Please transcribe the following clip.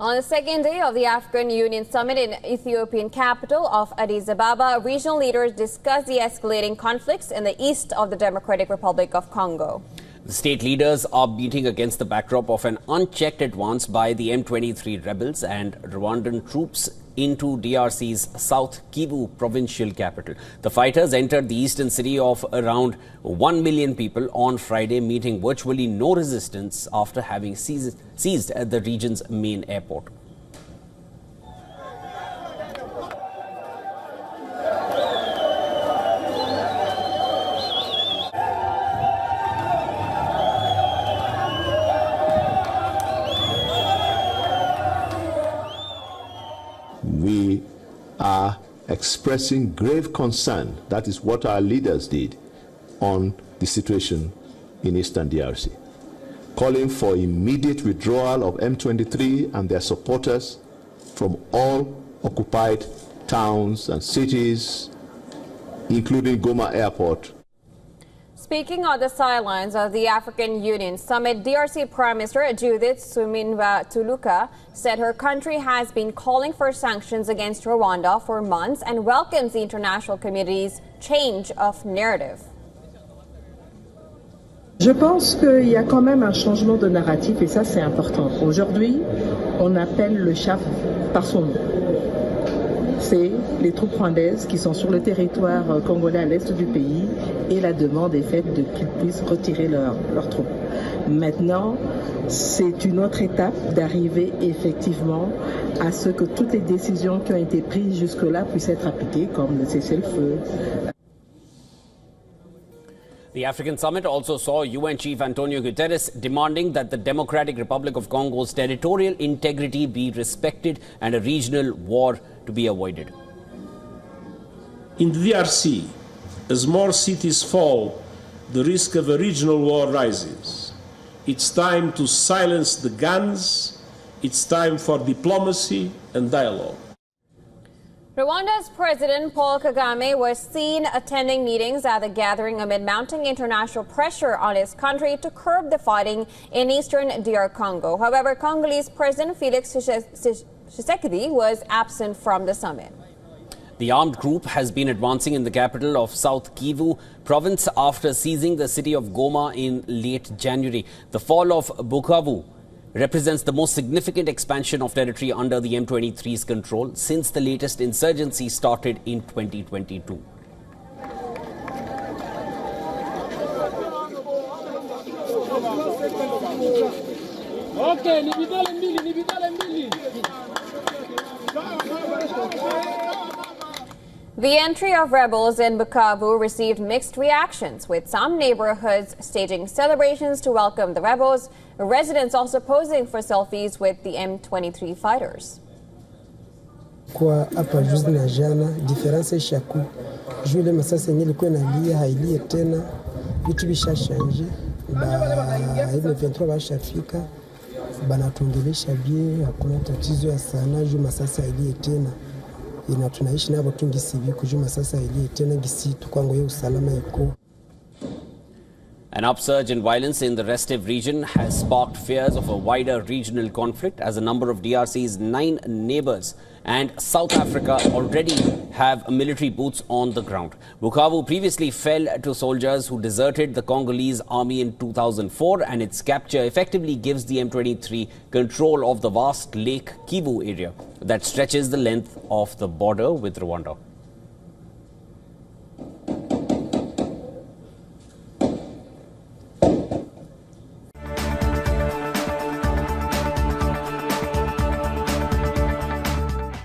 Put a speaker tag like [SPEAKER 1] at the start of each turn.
[SPEAKER 1] On the second day of the African Union Summit in Ethiopian capital of Addis Ababa, regional leaders discussed the escalating conflicts in the east of the Democratic Republic of Congo.
[SPEAKER 2] The state leaders are beating against the backdrop of an unchecked advance by the M23 rebels and Rwandan troops into DRC's South Kivu provincial capital. The fighters entered the eastern city of around 1 million people on Friday, meeting virtually no resistance after having seized the region's main airport.
[SPEAKER 3] We are expressing grave concern, that is what our leaders did, on the situation in Eastern DRC, calling for immediate withdrawal of M23 and their supporters from all occupied towns and cities, including Goma Airport.
[SPEAKER 1] Speaking on the sidelines of the African Union Summit, DRC Prime Minister Judith Suminwa Tuluka said her country has been calling for sanctions against Rwanda for months and welcomes the international community's change of narrative.
[SPEAKER 4] Je pense qu'il y a quand même un changement de narratif et ça c'est important. Aujourd'hui, on appelle le chat par son nom. C'est les troupes rwandaises qui sont sur le territoire congolais à l'est du pays et la demande est faite qu'ils puissent retirer leurs troupes. Maintenant, c'est une autre étape d'arriver effectivement à ce que toutes les décisions qui ont été prises jusque-là puissent être appliquées, comme le cessez-le-feu.
[SPEAKER 2] The African Summit also saw UN Chief Antonio Guterres demanding that the Democratic Republic of Congo's territorial integrity be respected and a regional war to be avoided.
[SPEAKER 5] In the DRC, as more cities fall, the risk of a regional war rises. It's time to silence the guns. It's time for diplomacy and dialogue.
[SPEAKER 1] Rwanda's President Paul Kagame was seen attending meetings at the gathering amid mounting international pressure on his country to curb the fighting in eastern DR Congo. However, Congolese President Felix Tshisekedi was absent from the summit.
[SPEAKER 2] The armed group has been advancing in the capital of South Kivu province after seizing the city of Goma in late January. The fall of Bukavu represents the most significant expansion of territory under the M23's control since the latest insurgency started in 2022.
[SPEAKER 1] The entry of rebels in Bukavu received mixed reactions, with some neighborhoods staging celebrations to welcome the rebels, residents also posing for selfies with the M23 fighters.
[SPEAKER 6] Kwa hapa juzi na jana difference ishaku jule masasa yenyewe ilikuwa inalia hailie tena, vitu bishashanje ba hivi 23 bashafika banatuongelesha bie, hakuna tatizo ya sana juu masasa hailie tena. Ina tunaishi nabo tungisibi kujuma sasa hailie tena gisitu kwangu ya usalama iko.
[SPEAKER 2] An upsurge in violence in the restive region has sparked fears of a wider regional conflict as a number of DRC's 9 neighbors and South Africa already have military boots on the ground. Bukavu previously fell to soldiers who deserted the Congolese army in 2004, and its capture effectively gives the M23 control of the vast Lake Kivu area that stretches the length of the border with Rwanda.